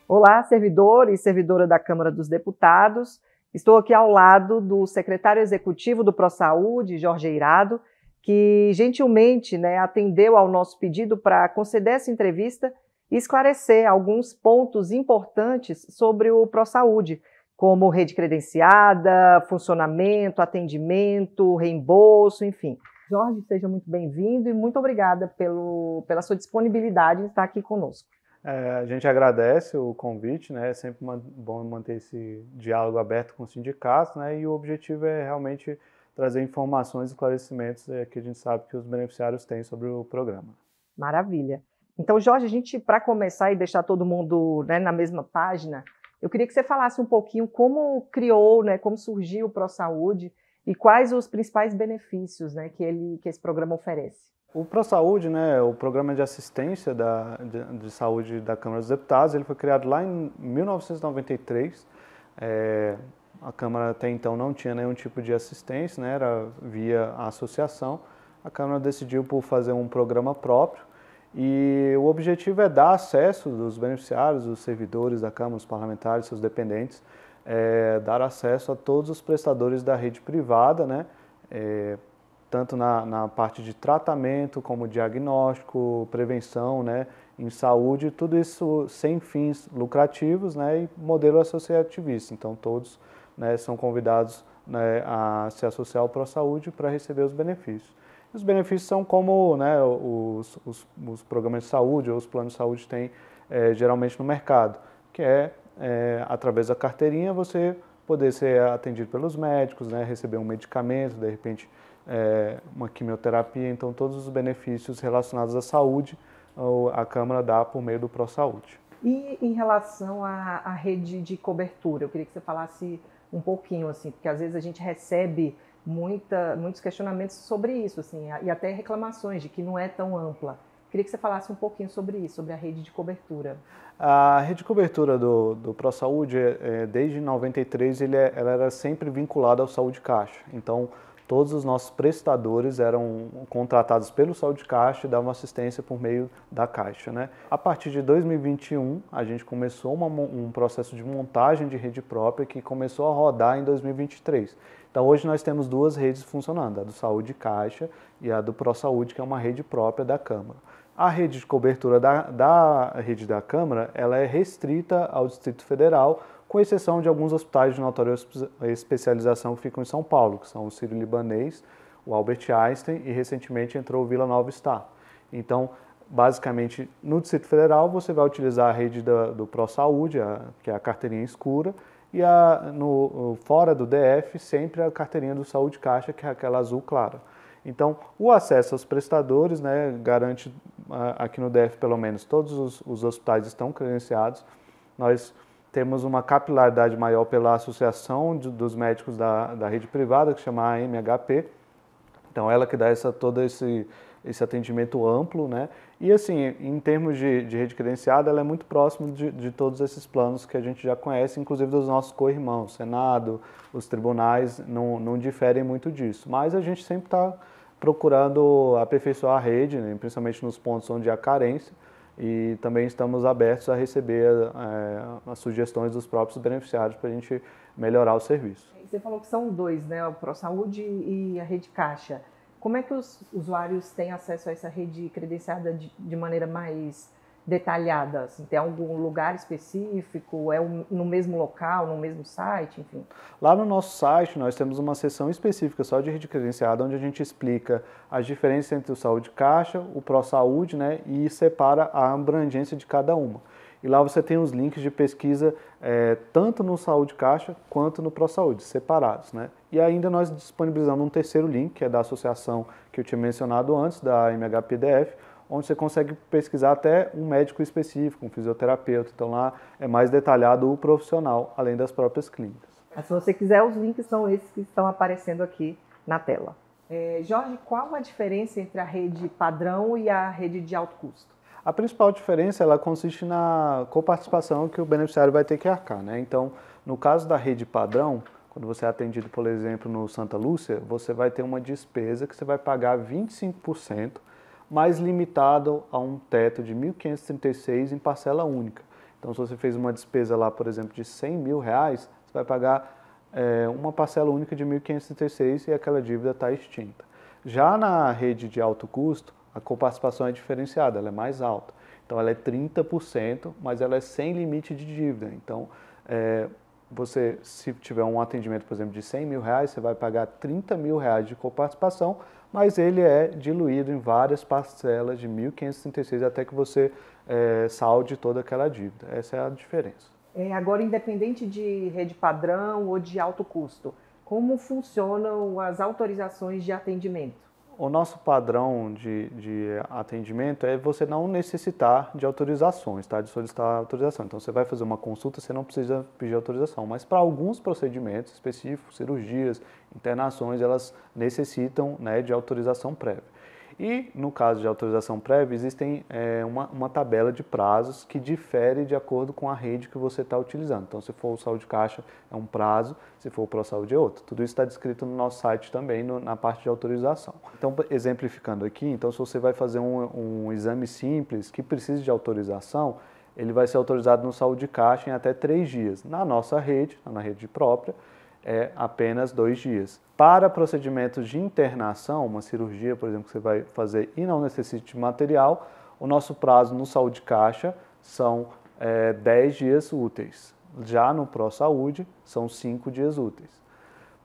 Olá, servidor e servidora da Câmara dos Deputados. Estou aqui ao lado do secretário executivo do ProSaúde, Jorge Eirado, que gentilmente atendeu ao nosso pedido para conceder essa entrevista e esclarecer alguns pontos importantes sobre o ProSaúde, como rede credenciada, funcionamento, atendimento, reembolso, enfim. Jorge, seja muito bem-vindo e muito obrigada pela sua disponibilidade em estar aqui conosco. A gente agradece o convite, né? É sempre bom manter esse diálogo aberto com os sindicatos, né? E o objetivo é realmente trazer informações e esclarecimentos que a gente sabe que os beneficiários têm sobre o programa. Maravilha. Então, Jorge, a gente, para começar e deixar todo mundo na mesma página, eu queria que você falasse um pouquinho como criou, como surgiu o ProSaúde e quais os principais benefícios que esse programa oferece. O ProSaúde, né, o Programa de Assistência de Saúde da Câmara dos Deputados, ele foi criado lá em 1993. A Câmara até então não tinha nenhum tipo de assistência, né, era via a associação. A Câmara decidiu por fazer um programa próprio e o objetivo é dar acesso dos beneficiários, dos servidores da Câmara, os parlamentares, seus dependentes, dar acesso a todos os prestadores da rede privada, né, tanto na parte de tratamento, como diagnóstico, prevenção, né, em saúde, tudo isso sem fins lucrativos, né, e modelo associativista. Então, todos, né, são convidados, né, a se associar ao ProSaúde para receber os benefícios. Os benefícios são como, né, os programas de saúde ou os planos de saúde têm geralmente no mercado, que através da carteirinha, você poder ser atendido pelos médicos, né, receber um medicamento, de repente, uma quimioterapia. Então todos os benefícios relacionados à saúde a Câmara dá por meio do ProSaúde. E em relação à rede de cobertura, eu queria que você falasse um pouquinho, assim, porque às vezes a gente recebe muitos questionamentos sobre isso, assim, e até reclamações de que não é tão ampla. Queria que você falasse um pouquinho sobre isso, sobre a rede de cobertura. A rede de cobertura do ProSaúde, desde 93, ela era sempre vinculada ao Saúde Caixa. Então, todos os nossos prestadores eram contratados pelo Saúde Caixa e davam assistência por meio da Caixa, né? A partir de 2021, a gente começou um processo de montagem de rede própria que começou a rodar em 2023. Então, hoje nós temos duas redes funcionando, a do Saúde Caixa e a do ProSaúde, que é uma rede própria da Câmara. A rede de cobertura da rede da Câmara, ela é restrita ao Distrito Federal, com exceção de alguns hospitais de notória especialização que ficam em São Paulo, que são o Sírio-Libanês, o Albert Einstein e recentemente entrou o Vila Nova Star. Então, basicamente, no Distrito Federal você vai utilizar a rede do ProSaúde, que é a carteirinha escura, e fora do DF, sempre a carteirinha do Saúde Caixa, que é aquela azul clara. Então, o acesso aos prestadores, né, garante, aqui no DF pelo menos, todos os hospitais estão credenciados. Nós temos uma capilaridade maior pela associação dos médicos da rede privada, que chama AMHP. Então, ela que dá todo esse atendimento amplo, né? E assim, em termos de rede credenciada, ela é muito próxima de todos esses planos que a gente já conhece, inclusive dos nossos co-irmãos, Senado, os tribunais, não diferem muito disso. Mas a gente sempre está procurando aperfeiçoar a rede, né, principalmente nos pontos onde há carência, e também estamos abertos a receber as sugestões dos próprios beneficiários para a gente melhorar o serviço. Você falou que são dois, né, o ProSaúde e a rede Caixa. Como é que os usuários têm acesso a essa rede credenciada de maneira mais detalhada? Assim, tem algum lugar específico? É no mesmo local, no mesmo site, enfim? Lá no nosso site nós temos uma seção específica só de rede credenciada, onde a gente explica as diferenças entre o Saúde Caixa, o ProSaúde, né, e separa a abrangência de cada uma. E lá você tem os links de pesquisa tanto no Saúde Caixa quanto no ProSaúde, separados, né? E ainda nós disponibilizamos um terceiro link, que é da associação que eu tinha mencionado antes, da MHPDF, onde você consegue pesquisar até um médico específico, um fisioterapeuta. Então lá é mais detalhado o profissional, além das próprias clínicas. Mas, se você quiser, os links são esses que estão aparecendo aqui na tela. Jorge, qual a diferença entre a rede padrão e a rede de alto custo? A principal diferença ela consiste na coparticipação que o beneficiário vai ter que arcar, né? Então, no caso da rede padrão, quando você é atendido, por exemplo, no Santa Lúcia, você vai ter uma despesa que você vai pagar 25%, mais limitado a um teto de R$ 1.536 em parcela única. Então, se você fez uma despesa lá, por exemplo, de R$100.000, você vai pagar uma parcela única de 1.536 e aquela dívida está extinta. Já na rede de alto custo, a coparticipação é diferenciada, ela é mais alta. Então, ela é 30%, mas ela é sem limite de dívida. Então, você, se tiver um atendimento, por exemplo, de R$100.000, você vai pagar R$30.000 de coparticipação, mas ele é diluído em várias parcelas de 1.536 até que você salde toda aquela dívida. Essa é a diferença. Agora, independente de rede padrão ou de alto custo, como funcionam as autorizações de atendimento? O nosso padrão de atendimento é você não necessitar de autorizações, tá? De solicitar autorização. Então, você vai fazer uma consulta, você não precisa pedir autorização. Mas para alguns procedimentos específicos, cirurgias, internações, elas necessitam, né, de autorização prévia. E, no caso de autorização prévia, existem uma tabela de prazos que difere de acordo com a rede que você está utilizando. Então, se for o Saúde Caixa, é um prazo, se for o ProSaúde, é outro. Tudo isso está descrito no nosso site também, na parte de autorização. Então, exemplificando aqui, então, se você vai fazer um exame simples que precisa de autorização, ele vai ser autorizado no Saúde Caixa em até 3 dias. Na nossa rede, na rede própria, é apenas 2 dias. Para procedimentos de internação, uma cirurgia, por exemplo, que você vai fazer e não necessite de material, o nosso prazo no Saúde Caixa são 10 dias úteis. Já no ProSaúde, são 5 dias úteis.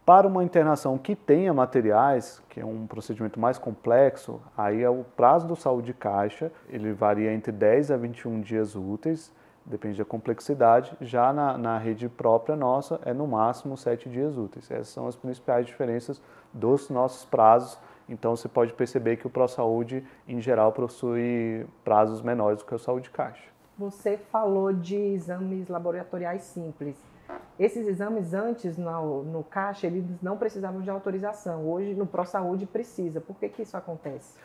Para uma internação que tenha materiais, que é um procedimento mais complexo, aí é o prazo do Saúde Caixa, ele varia entre 10 a 21 dias úteis, depende da complexidade. Já na rede própria nossa, é no máximo 7 dias úteis. Essas são as principais diferenças dos nossos prazos. Então, você pode perceber que o ProSaúde, em geral, possui prazos menores do que o Saúde Caixa. Você falou de exames laboratoriais simples. Esses exames antes, no Caixa, eles não precisavam de autorização. Hoje, no ProSaúde, precisa. Por que isso acontece?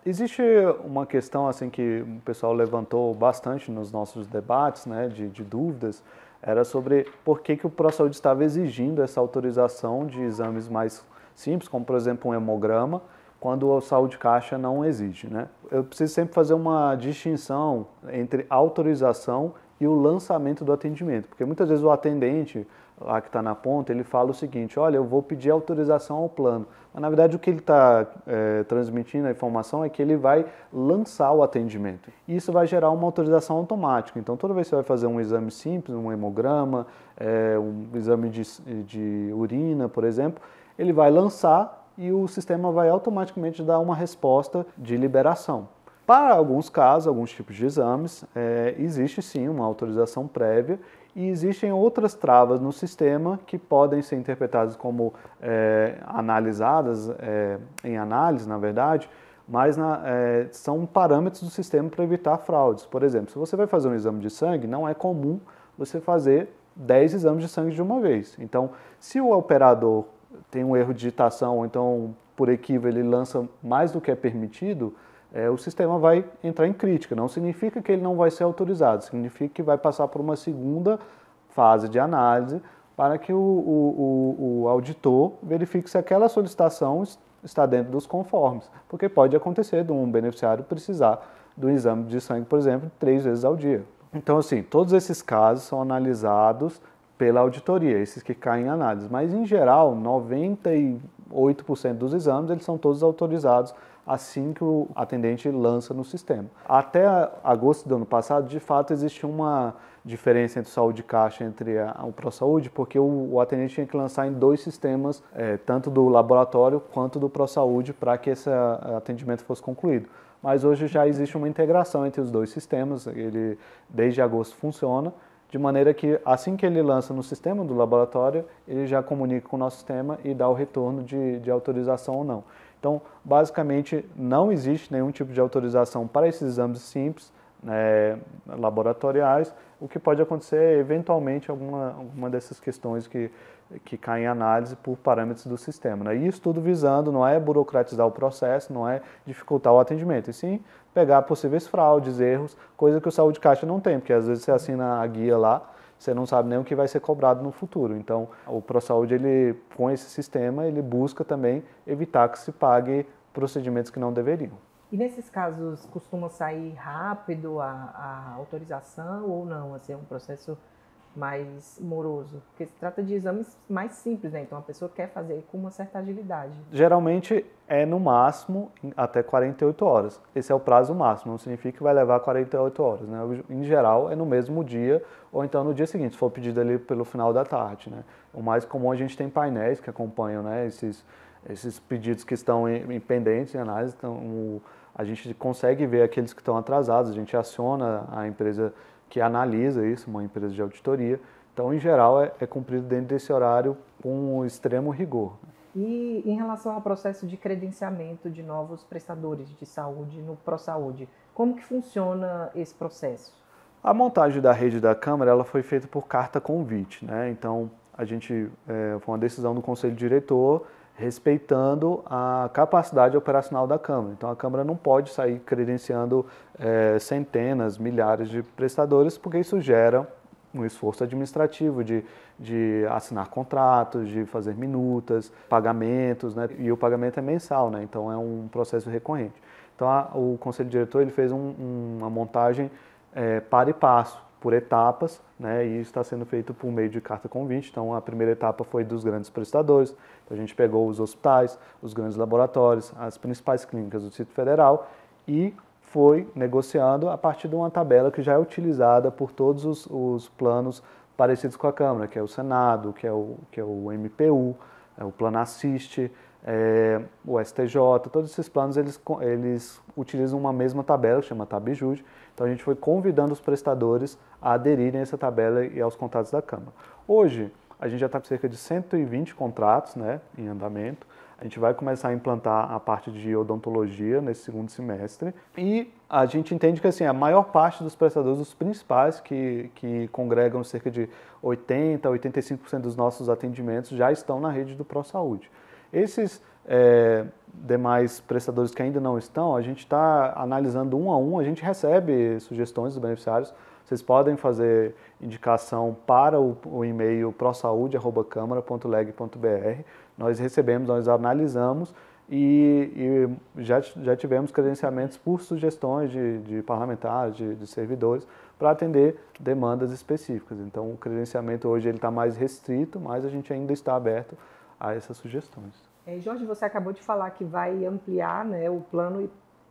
Existe uma questão assim, que o pessoal levantou bastante nos nossos debates, né, de dúvidas, era sobre por que o ProSaúde estava exigindo essa autorização de exames mais simples, como, por exemplo, um hemograma, quando o Saúde Caixa não exige, né? Eu preciso sempre fazer uma distinção entre autorização e o lançamento do atendimento, porque muitas vezes o atendente, lá que está na ponta, ele fala o seguinte: olha, eu vou pedir autorização ao plano, mas na verdade o que ele está transmitindo a informação é que ele vai lançar o atendimento, e isso vai gerar uma autorização automática. Então, toda vez que você vai fazer um exame simples, um hemograma, um exame de urina, por exemplo, ele vai lançar e o sistema vai automaticamente dar uma resposta de liberação. Para alguns casos, alguns tipos de exames, existe sim uma autorização prévia e existem outras travas no sistema que podem ser interpretadas como analisadas, em análise, na verdade, mas são parâmetros do sistema para evitar fraudes. Por exemplo, se você vai fazer um exame de sangue, não é comum você fazer 10 exames de sangue de uma vez. Então, se o operador tem um erro de digitação, ou então, por equívoco, ele lança mais do que é permitido, o sistema vai entrar em crítica. Não significa que ele não vai ser autorizado, significa que vai passar por uma segunda fase de análise para que o auditor verifique se aquela solicitação está dentro dos conformes, porque pode acontecer de um beneficiário precisar do exame de sangue, por exemplo, 3 vezes ao dia. Então, assim, todos esses casos são analisados pela auditoria, esses que caem em análise, mas em geral, 98% dos exames, eles são todos autorizados assim que o atendente lança no sistema. Até agosto do ano passado, de fato, existia uma diferença entre o Saúde Caixa e o ProSaúde, porque o atendente tinha que lançar em 2 sistemas, tanto do laboratório quanto do ProSaúde, para que esse atendimento fosse concluído. Mas hoje já existe uma integração entre os 2 sistemas, ele desde agosto funciona, de maneira que assim que ele lança no sistema do laboratório, ele já comunica com o nosso sistema e dá o retorno de autorização ou não. Então, basicamente, não existe nenhum tipo de autorização para esses exames simples, laboratoriais. O que pode acontecer é, eventualmente, alguma dessas questões que caem em análise por parâmetros do sistema, né? E isso tudo visando, não é burocratizar o processo, não é dificultar o atendimento, e sim pegar possíveis fraudes, erros, coisa que o Saúde Caixa não tem, porque às vezes você assina a guia lá, você não sabe nem o que vai ser cobrado no futuro. Então, o ProSaúde, ele, com esse sistema, ele busca também evitar que se pague procedimentos que não deveriam. E nesses casos, costuma sair rápido a autorização ou não? Assim, é um processo mais moroso? Porque se trata de exames mais simples, né? Então a pessoa quer fazer com uma certa agilidade. Geralmente é no máximo até 48 horas. Esse é o prazo máximo, não significa que vai levar 48 horas, né? Em geral é no mesmo dia ou então no dia seguinte, se for pedido ali pelo final da tarde, né? O mais comum a gente tem painéis que acompanham, né, esses pedidos que estão em pendentes em análise, então a gente consegue ver aqueles que estão atrasados, a gente aciona a empresa que analisa isso, uma empresa de auditoria. Então, em geral, é cumprido dentro desse horário com um extremo rigor. E em relação ao processo de credenciamento de novos prestadores de saúde no ProSaúde, como que funciona esse processo? A montagem da rede da Câmara ela foi feita por carta convite, né? Então, foi uma decisão do Conselho Diretor respeitando a capacidade operacional da Câmara. Então, a Câmara não pode sair credenciando centenas, milhares de prestadores, porque isso gera um esforço administrativo de assinar contratos, de fazer minutas, pagamentos, né? E o pagamento é mensal, né? Então, é um processo recorrente. Então, o Conselho Diretor ele fez uma montagem para e passo, por etapas, né, e isso está sendo feito por meio de carta convite. Então, a primeira etapa foi dos grandes prestadores, então, a gente pegou os hospitais, os grandes laboratórios, as principais clínicas do Distrito Federal e foi negociando a partir de uma tabela que já é utilizada por todos os planos parecidos com a Câmara, que é o Senado, que é o MPU, o Plano Assiste, o STJ, todos esses planos eles utilizam uma mesma tabela, que chama Tabijude. Então a gente foi convidando os prestadores a aderirem a essa tabela e aos contratos da Câmara. Hoje, a gente já está com cerca de 120 contratos, né, em andamento. A gente vai começar a implantar a parte de odontologia nesse segundo semestre. E a gente entende que assim, a maior parte dos prestadores, os principais, que congregam cerca de 80% a 85% dos nossos atendimentos, já estão na rede do ProSaúde. Esses demais prestadores que ainda não estão, a gente está analisando um a um, a gente recebe sugestões dos beneficiários. Vocês podem fazer indicação para o e-mail prosaude@câmara.leg.br. Nós recebemos, nós analisamos e já tivemos credenciamentos por sugestões de parlamentares, de servidores, para atender demandas específicas. Então, o credenciamento hoje está mais restrito, mas a gente ainda está aberto a essas sugestões. Jorge, você acabou de falar que vai ampliar, né, o plano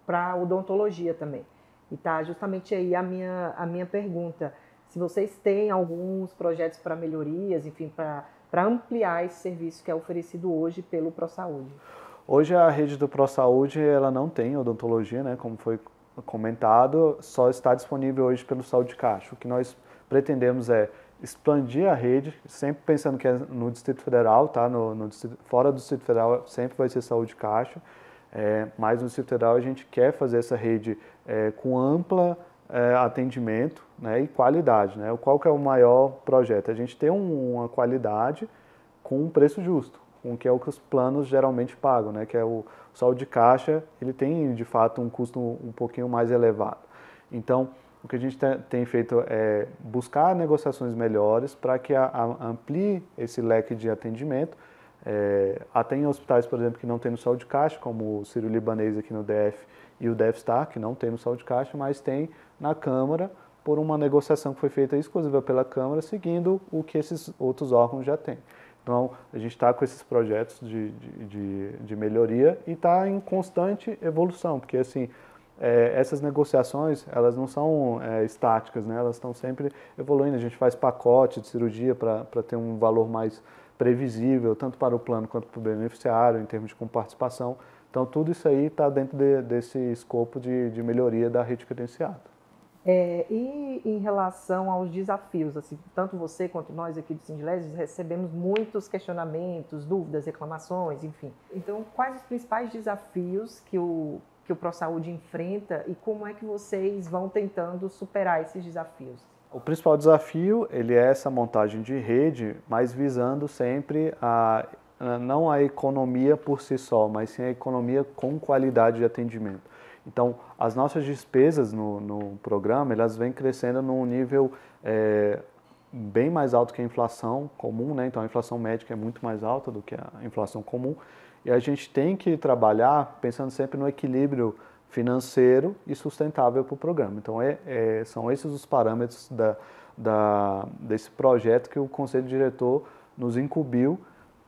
para odontologia também. E está justamente aí a minha pergunta. Se vocês têm alguns projetos para melhorias, enfim, para ampliar esse serviço que é oferecido hoje pelo ProSaúde. Hoje a rede do ProSaúde ela não tem odontologia, né, como foi comentado, só está disponível hoje pelo Saúde Caixa. O que nós pretendemos é expandir a rede, sempre pensando que é no Distrito Federal, tá? Fora do Distrito Federal sempre vai ser Saúde Caixa, mas no Distrito Federal a gente quer fazer essa rede com ampla atendimento, né, e qualidade, né? Qual que é o maior projeto? A gente ter uma qualidade com um preço justo, com que é o que os planos geralmente pagam, né? Que é o Saúde Caixa, ele tem de fato um custo um pouquinho mais elevado. Então, o que a gente tem feito é buscar negociações melhores para que amplie esse leque de atendimento. Até em hospitais, por exemplo, que não tem no Saúde Caixa, como o Sírio-Libanês aqui no DF e o DF-Star, que não tem no Saúde Caixa, mas tem na Câmara, por uma negociação que foi feita exclusiva pela Câmara, seguindo o que esses outros órgãos já têm. Então, a gente está com esses projetos de melhoria e está em constante evolução, porque assim, essas negociações, elas não são estáticas, né? Elas estão sempre evoluindo. A gente faz pacote de cirurgia para ter um valor mais previsível, tanto para o plano quanto para o beneficiário, em termos de comparticipação. Então, tudo isso aí está dentro desse escopo de melhoria da rede credenciada. E em relação aos desafios, assim, tanto você quanto nós aqui do Sindileses recebemos muitos questionamentos, dúvidas, reclamações, enfim. Então, quais os principais desafios que o ProSaúde enfrenta e como é que vocês vão tentando superar esses desafios? O principal desafio ele é essa montagem de rede, mas visando sempre não a economia por si só, mas sim a economia com qualidade de atendimento. Então, as nossas despesas no programa, elas vêm crescendo num nível bem mais alto que a inflação comum, né? Então, a inflação médica é muito mais alta do que a inflação comum. E a gente tem que trabalhar pensando sempre no equilíbrio financeiro e sustentável para o programa. Então, são esses os parâmetros desse projeto que o Conselho Diretor nos incumbiu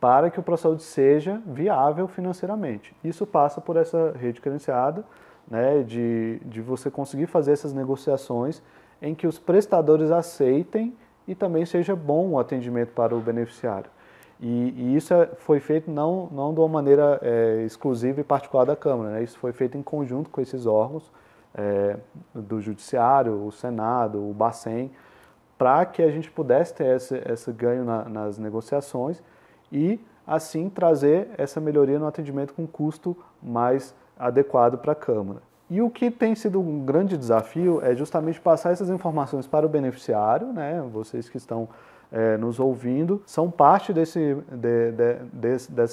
para que o ProSaúde seja viável financeiramente. Isso passa por essa rede credenciada, né, de você conseguir fazer essas negociações em que os prestadores aceitem e também seja bom o atendimento para o beneficiário. E isso foi feito não de uma maneira exclusiva e particular da Câmara, né? Isso foi feito em conjunto com esses órgãos do Judiciário, o Senado, o Bacen, para que a gente pudesse ter esse ganho nas negociações e, assim, trazer essa melhoria no atendimento com custo mais adequado para a Câmara. E o que tem sido um grande desafio é justamente passar essas informações para o beneficiário, né? Vocês que estão nos ouvindo, são parte desse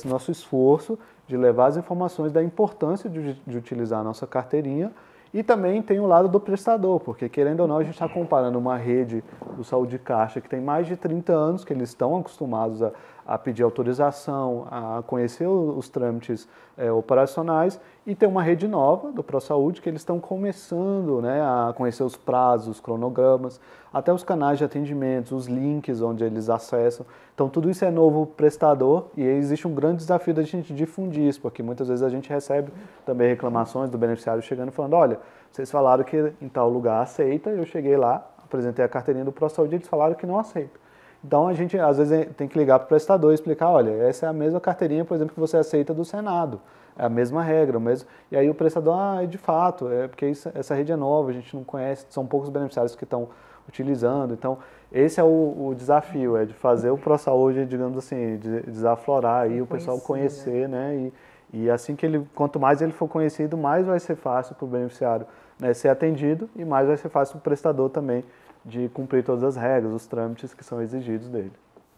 nosso esforço de levar as informações da importância de utilizar a nossa carteirinha. E também tem o lado do prestador, porque querendo ou não a gente está comparando uma rede do Saúde Caixa que tem mais de 30 anos, que eles estão acostumados a pedir autorização, a conhecer os trâmites operacionais, e tem uma rede nova do ProSaúde que eles estão começando, né, a conhecer os prazos, os cronogramas, até os canais de atendimento, os links onde eles acessam. Então tudo isso é novo prestador e existe um grande desafio da gente difundir isso, porque muitas vezes a gente recebe também reclamações do beneficiário chegando e falando, olha, vocês falaram que em tal lugar aceita, eu cheguei lá, apresentei a carteirinha do ProSaúde e eles falaram que não aceita. Então a gente às vezes tem que ligar para o prestador e explicar, olha, essa é a mesma carteirinha, por exemplo, que você aceita do Senado. É a mesma regra, o mesmo. E aí o prestador, de fato, porque essa rede é nova, a gente não conhece, são poucos beneficiários que estão utilizando. Então, esse é o desafio, de fazer o ProSaúde, digamos assim, desaflorar aí, o pessoal conhecer, né? E assim que quanto mais ele for conhecido, mais vai ser fácil para o beneficiário, né, ser atendido e mais vai ser fácil para o prestador também de cumprir todas as regras, os trâmites que são exigidos dele.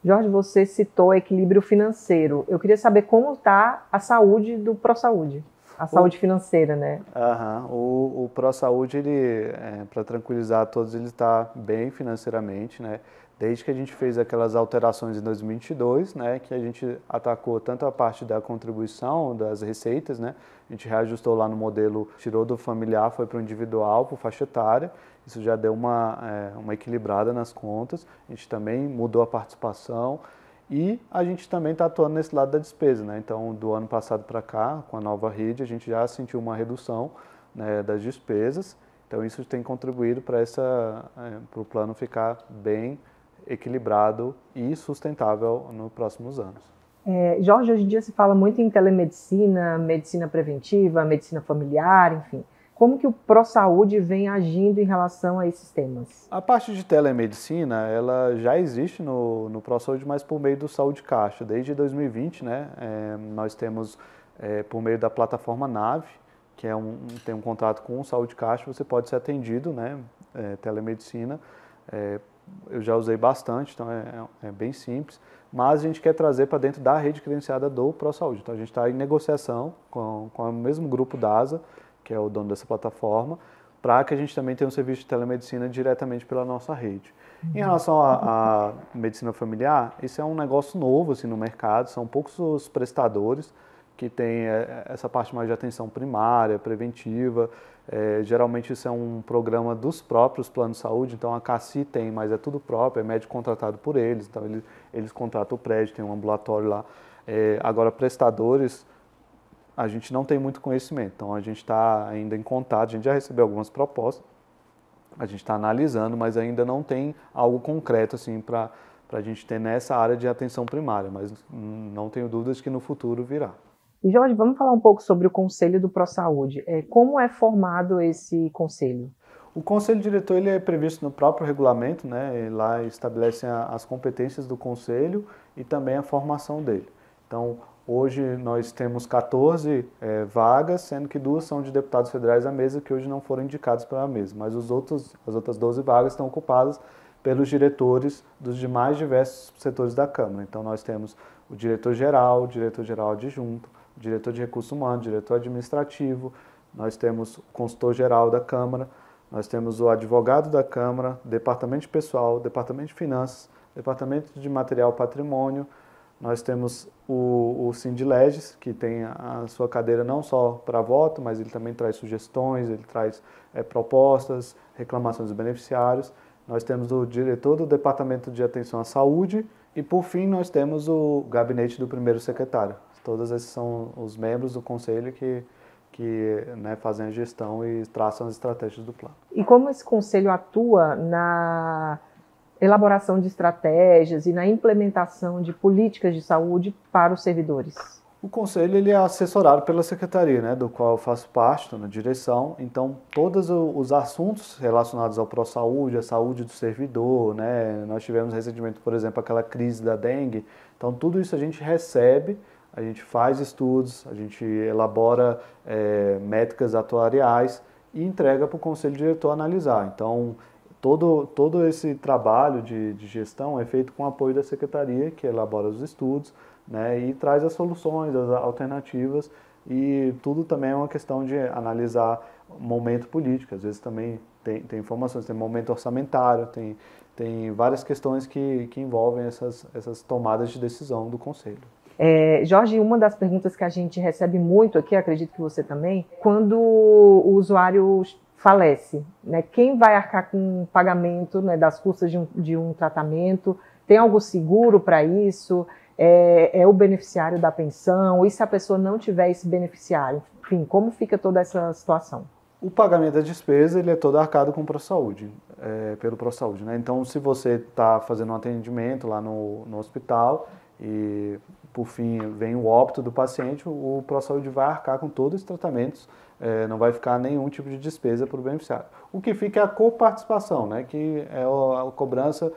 Jorge, você citou equilíbrio financeiro. Eu queria saber como está a saúde do ProSaúde, a saúde financeira, né? O ProSaúde, para tranquilizar todos, ele está bem financeiramente, né? Desde que a gente fez aquelas alterações em 2022, né, que a gente atacou tanto a parte da contribuição, das receitas, né, a gente reajustou lá no modelo, tirou do familiar, foi para o individual, por faixa etária, isso já deu uma equilibrada nas contas, a gente também mudou a participação e a gente também está atuando nesse lado da despesa, né, então do ano passado para cá, com a nova rede, a gente já sentiu uma redução, né, das despesas, então isso tem contribuído para o plano ficar bem equilibrado e sustentável nos próximos anos. Jorge, hoje em dia se fala muito em telemedicina, medicina preventiva, medicina familiar, enfim. Como que o ProSaúde vem agindo em relação a esses temas? A parte de telemedicina, ela já existe no ProSaúde, mas por meio do Saúde Caixa. Desde 2020, né, nós temos, por meio da plataforma Nave, que tem um contrato com o Saúde Caixa, você pode ser atendido, né, telemedicina. Eu já usei bastante, então é bem simples, mas a gente quer trazer para dentro da rede credenciada do ProSaúde. Então a gente está em negociação com o mesmo grupo da ASA, que é o dono dessa plataforma, para que a gente também tenha um serviço de telemedicina diretamente pela nossa rede. Em relação à medicina familiar, isso é um negócio novo assim, no mercado, são poucos os prestadores que têm essa parte mais de atenção primária, preventiva. Geralmente isso é um programa dos próprios planos de saúde, então a CACI tem, mas é tudo próprio, é médico contratado por eles, então eles contratam o prédio, tem um ambulatório lá. Agora, prestadores, a gente não tem muito conhecimento, então a gente está ainda em contato, a gente já recebeu algumas propostas, a gente está analisando, mas ainda não tem algo concreto assim, para a gente ter nessa área de atenção primária, mas não tenho dúvidas que no futuro virá. E Jorge, vamos falar um pouco sobre o Conselho do ProSaúde. Como é formado esse conselho? O Conselho Diretor ele é previsto no próprio regulamento, né? Lá estabelecem as competências do Conselho e também a formação dele. Então, hoje nós temos 14 vagas, sendo que 2 são de deputados federais à mesa, que hoje não foram indicados para a mesa, mas as outras 12 vagas estão ocupadas pelos diretores dos demais diversos setores da Câmara. Então, nós temos o diretor-geral adjunto, o diretor de recursos humanos, diretor administrativo, nós temos o consultor-geral da Câmara, nós temos o advogado da Câmara, departamento de pessoal, departamento de finanças, departamento de material patrimônio, Nós temos o Sindileges, que tem a sua cadeira não só para voto, mas ele também traz sugestões, ele traz propostas, reclamações dos beneficiários. Nós temos o diretor do Departamento de Atenção à Saúde e, por fim, nós temos o gabinete do primeiro secretário. Todos esses são os membros do conselho que né, fazem a gestão e traçam as estratégias do plano. E como esse conselho atua na elaboração de estratégias e na implementação de políticas de saúde para os servidores? O conselho ele é assessorado pela secretaria, né, do qual eu faço parte, estou na direção. Então, todos os assuntos relacionados ao ProSaúde, a saúde do servidor, né, nós tivemos recentemente, por exemplo, aquela crise da dengue. Então, tudo isso a gente recebe, a gente faz estudos, a gente elabora métricas atuariais e entrega para o conselho diretor analisar. Então, todo esse trabalho de gestão é feito com o apoio da secretaria, que elabora os estudos, né, e traz as soluções, as alternativas, e tudo também é uma questão de analisar momento político. Às vezes também tem informações, tem momento orçamentário, tem várias questões que envolvem essas tomadas de decisão do conselho. Jorge, uma das perguntas que a gente recebe muito aqui, acredito que você também, quando o usuário falece, né, quem vai arcar com o pagamento, né, das custas de um tratamento? Tem algo seguro para isso? É o beneficiário da pensão? E se a pessoa não tiver esse beneficiário? Enfim, como fica toda essa situação? O pagamento da despesa ele é todo arcado com o ProSaúde, pelo ProSaúde, né? Então, se você está fazendo um atendimento lá no hospital e, por fim, vem o óbito do paciente, o ProSaúde vai arcar com todos os tratamentos, não vai ficar nenhum tipo de despesa para o beneficiário. O que fica é a coparticipação, né? Que é a cobrança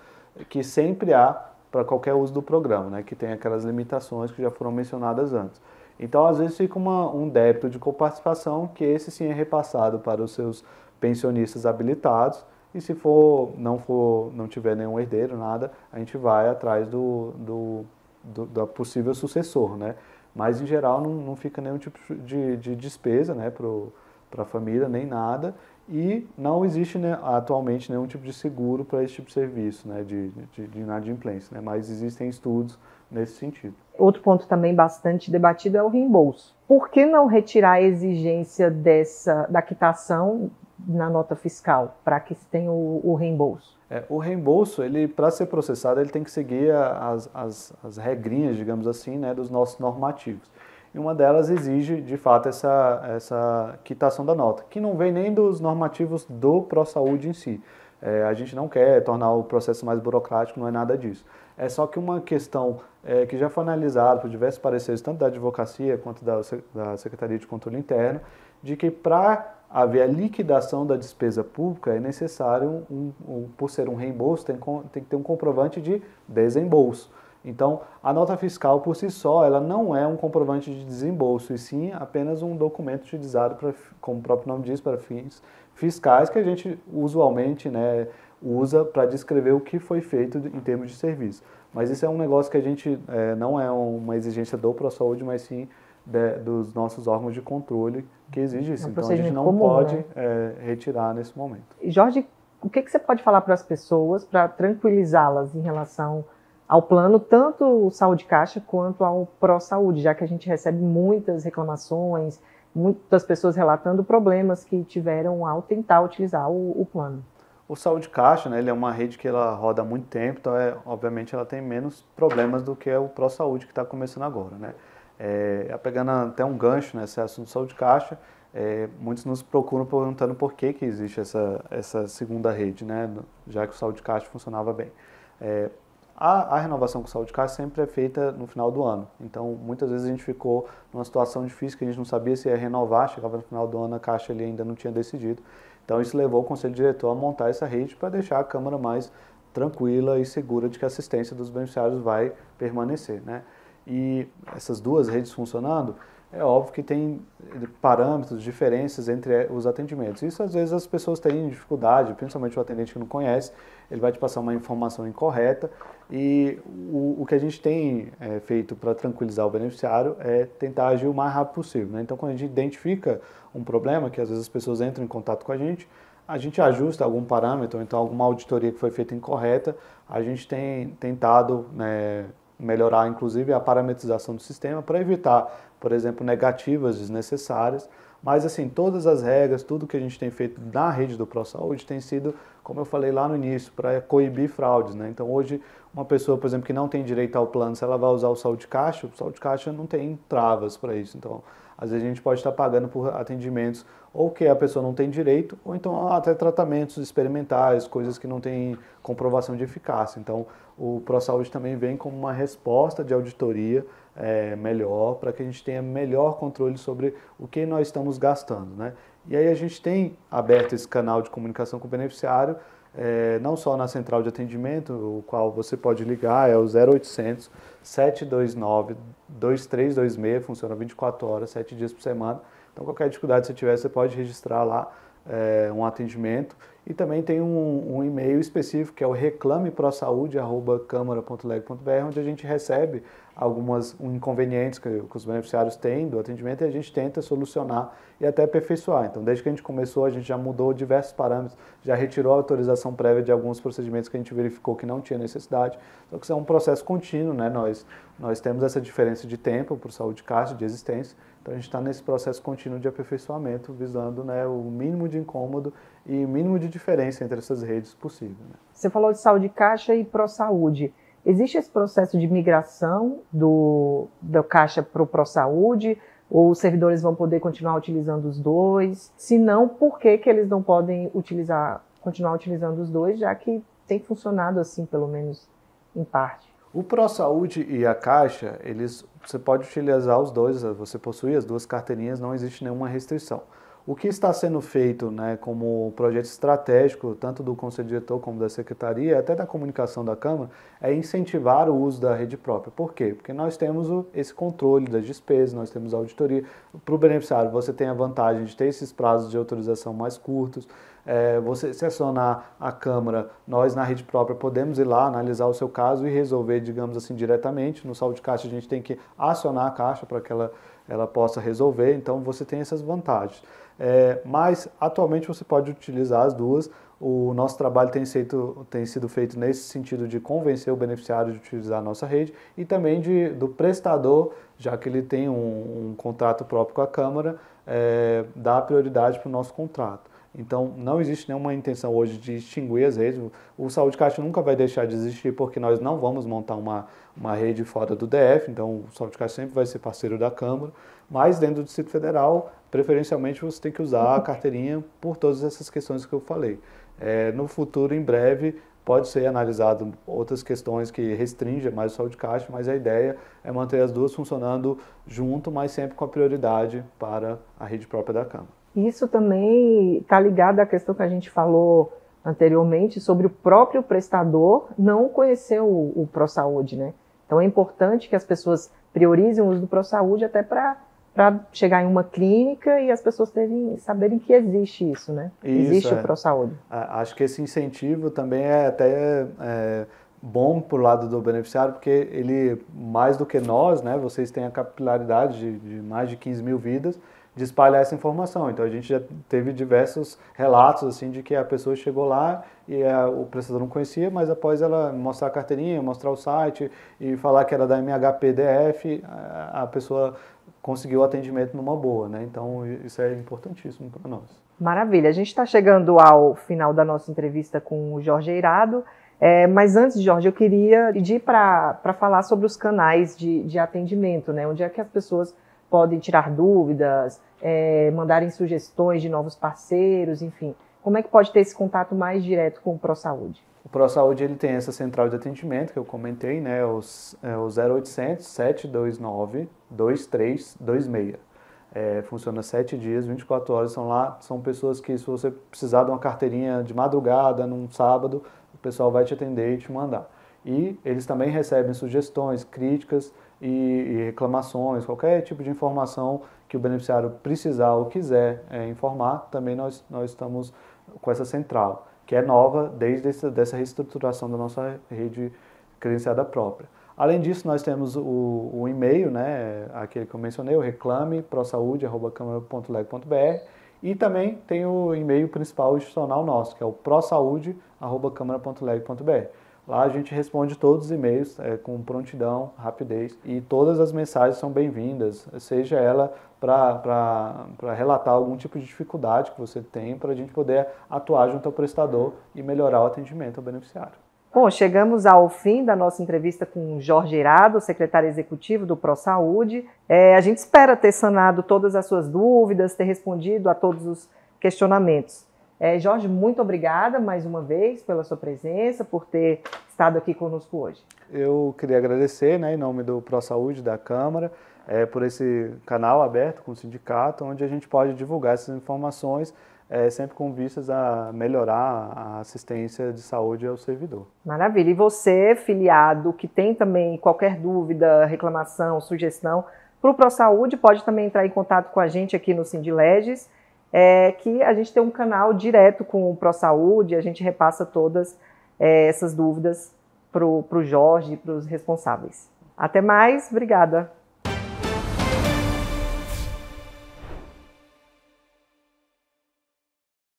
que sempre há para qualquer uso do programa, né? Que tem aquelas limitações que já foram mencionadas antes. Então, às vezes, fica um débito de coparticipação, que esse sim é repassado para os seus pensionistas habilitados, e se não tiver nenhum herdeiro, nada, a gente vai atrás do possível sucessor, né? Mas, em geral, não fica nenhum tipo de despesa, né, para a família, nem nada, e não existe, né, atualmente nenhum tipo de seguro para esse tipo de serviço, né, de inadimplência, né, mas existem estudos nesse sentido. Outro ponto também bastante debatido é o reembolso. Por que não retirar a exigência da quitação na nota fiscal, para que se tenha o reembolso? O reembolso, para ser processado, ele tem que seguir as regrinhas, digamos assim, né, dos nossos normativos. E uma delas exige, de fato, essa quitação da nota, que não vem nem dos normativos do ProSaúde em si. A gente não quer tornar o processo mais burocrático, não é nada disso. É só que uma questão que já foi analisada por diversos pareceres, tanto da advocacia quanto da Secretaria de Controle Interno, de que para haver a liquidação da despesa pública é necessário, por ser um reembolso, tem que ter um comprovante de desembolso. Então, a nota fiscal por si só, ela não é um comprovante de desembolso, e sim apenas um documento utilizado, como o próprio nome diz, para fins fiscais, que a gente usualmente, né, usa para descrever o que foi feito em termos de serviço. Mas isso é um negócio que a gente não é uma exigência do ProSaúde, mas sim dos nossos órgãos de controle que exige isso. Então a gente não pode, né, retirar nesse momento. Jorge, o que você pode falar para as pessoas para tranquilizá-las em relação ao plano, tanto o Saúde Caixa quanto ao ProSaúde, já que a gente recebe muitas reclamações, muitas pessoas relatando problemas que tiveram ao tentar utilizar o plano? O Saúde Caixa, né, ele é uma rede que ela roda há muito tempo, então obviamente ela tem menos problemas do que o ProSaúde que está começando agora, né? Pegando até um gancho nesse assunto do Saúde Caixa, muitos nos procuram perguntando por que existe essa segunda rede, né, já que o Saúde Caixa funcionava bem. A renovação com o Saúde Caixa sempre é feita no final do ano, então muitas vezes a gente ficou numa situação difícil que a gente não sabia se ia renovar, chegava no final do ano a Caixa ali ainda não tinha decidido, então isso levou o Conselho Diretor a montar essa rede para deixar a Câmara mais tranquila e segura de que a assistência dos beneficiários vai permanecer, né? E essas duas redes funcionando, é óbvio que tem parâmetros, diferenças entre os atendimentos. Isso às vezes as pessoas têm dificuldade, principalmente o atendente que não conhece, ele vai te passar uma informação incorreta, e o que a gente tem feito para tranquilizar o beneficiário é tentar agir o mais rápido possível, né? Então, quando a gente identifica um problema, que às vezes as pessoas entram em contato com a gente ajusta algum parâmetro, ou então alguma auditoria que foi feita incorreta, a gente tem tentado, né, melhorar inclusive a parametrização do sistema para evitar, por exemplo, negativas desnecessárias. Mas assim, todas as regras, tudo que a gente tem feito na rede do ProSaúde tem sido, como eu falei lá no início, para coibir fraudes, né? Então hoje, uma pessoa, por exemplo, que não tem direito ao plano, se ela vai usar o Saúde Caixa não tem travas para isso. Então, às vezes a gente pode estar pagando por atendimentos ou que a pessoa não tem direito, ou então até tratamentos experimentais, coisas que não têm comprovação de eficácia. Então, o ProSaúde também vem como uma resposta de auditoria melhor, para que a gente tenha melhor controle sobre o que nós estamos gastando, né? E aí a gente tem aberto esse canal de comunicação com o beneficiário, não só na central de atendimento, o qual você pode ligar, é o 0800 729 2326, funciona 24 horas, 7 dias por semana. Então, qualquer dificuldade que você tiver, você pode registrar lá um atendimento. E também tem um e-mail específico, que é o reclameprosaude@câmara.leg.br, onde a gente recebe alguns inconvenientes que os beneficiários têm do atendimento e a gente tenta solucionar e até aperfeiçoar. Então, desde que a gente começou, a gente já mudou diversos parâmetros, já retirou a autorização prévia de alguns procedimentos que a gente verificou que não tinha necessidade. Então, isso é um processo contínuo, né? Nós temos essa diferença de tempo para o Saúde Caixa, de existência. Então, a gente está nesse processo contínuo de aperfeiçoamento, visando, né, o mínimo de incômodo e o mínimo de diferença entre essas redes possível, né? Você falou de Saúde Caixa e ProSaúde. Existe esse processo de migração da Caixa para o ProSaúde? Ou os servidores vão poder continuar utilizando os dois? Se não, por que eles não podem continuar utilizando os dois, já que tem funcionado assim, pelo menos em parte? O ProSaúde e a Caixa, você pode utilizar os dois, você possui as duas carteirinhas, não existe nenhuma restrição. O que está sendo feito, né, como projeto estratégico, tanto do Conselho Diretor como da Secretaria, até da comunicação da Câmara, é incentivar o uso da rede própria. Por quê? Porque nós temos esse controle das despesas, nós temos a auditoria. Para o beneficiário, você tem a vantagem de ter esses prazos de autorização mais curtos. Você se acionar a Câmara, nós na rede própria podemos ir lá, analisar o seu caso e resolver, digamos assim, diretamente. No Saúde Caixa a gente tem que acionar a Caixa para que ela possa resolver, então você tem essas vantagens. Mas atualmente você pode utilizar as duas. O nosso trabalho tem sido feito nesse sentido de convencer o beneficiário de utilizar a nossa rede e também do prestador, já que ele tem um contrato próprio com a Câmara, dar prioridade para o nosso contrato. Então, não existe nenhuma intenção hoje de extinguir as redes. O Saúde Caixa nunca vai deixar de existir porque nós não vamos montar uma rede fora do DF, então o Saúde Caixa sempre vai ser parceiro da Câmara, mas dentro do Distrito Federal, preferencialmente você tem que usar a carteirinha por todas essas questões que eu falei. No futuro, em breve, pode ser analisado outras questões que restringem mais o Saúde Caixa, mas a ideia é manter as duas funcionando junto, mas sempre com a prioridade para a rede própria da Câmara. Isso também está ligado à questão que a gente falou anteriormente sobre o próprio prestador não conhecer o ProSaúde, né? Então é importante que as pessoas priorizem o uso do ProSaúde até para chegar em uma clínica e as pessoas saberem que existe isso, né? Existe o ProSaúde. Acho que esse incentivo também é até bom para o lado do beneficiário, porque ele, mais do que nós, né, vocês têm a capilaridade de mais de 15 mil vidas, de espalhar essa informação. Então a gente já teve diversos relatos assim de que a pessoa chegou lá e o prestador não conhecia, mas após ela mostrar a carteirinha, mostrar o site e falar que era da MHPDF, a pessoa conseguiu o atendimento numa boa, né? Então isso é importantíssimo para nós. Maravilha. A gente está chegando ao final da nossa entrevista com o Jorge Eirado, mas antes, Jorge, eu queria pedir para falar sobre os canais de atendimento, né? Onde é que as pessoas podem tirar dúvidas, mandarem sugestões de novos parceiros, enfim. Como é que pode ter esse contato mais direto com o ProSaúde? O ProSaúde ele tem essa central de atendimento que eu comentei, né, o 0800 729 2326. Funciona 7 dias, 24 horas, são pessoas que, se você precisar de uma carteirinha de madrugada, num sábado, o pessoal vai te atender e te mandar. E eles também recebem sugestões, críticas e reclamações, qualquer tipo de informação que o beneficiário precisar ou quiser informar, também nós estamos com essa central, que é nova desde dessa reestruturação da nossa rede credenciada própria. Além disso, nós temos o e-mail, né, aquele que eu mencionei, o reclame.prosaude@câmara.leg.br, e também tem o e-mail principal institucional nosso, que é o prosaude@câmara.leg.br. Lá a gente responde todos os e-mails com prontidão, rapidez, e todas as mensagens são bem-vindas, seja ela para relatar algum tipo de dificuldade que você tem, para a gente poder atuar junto ao prestador e melhorar o atendimento ao beneficiário. Bom, chegamos ao fim da nossa entrevista com Jorge Eirado, secretário executivo do ProSaúde. A gente espera ter sanado todas as suas dúvidas, ter respondido a todos os questionamentos. Jorge, muito obrigada mais uma vez pela sua presença, por ter estado aqui conosco hoje. Eu queria agradecer, em nome do ProSaúde, da Câmara, por esse canal aberto com o sindicato, onde a gente pode divulgar essas informações, sempre com vistas a melhorar a assistência de saúde ao servidor. Maravilha. E você, filiado, que tem também qualquer dúvida, reclamação, sugestão para o ProSaúde, pode também entrar em contato com a gente aqui no Sindileges, que a gente tem um canal direto com o ProSaúde, a gente repassa todas essas dúvidas para o Jorge e para os responsáveis. Até mais, obrigada.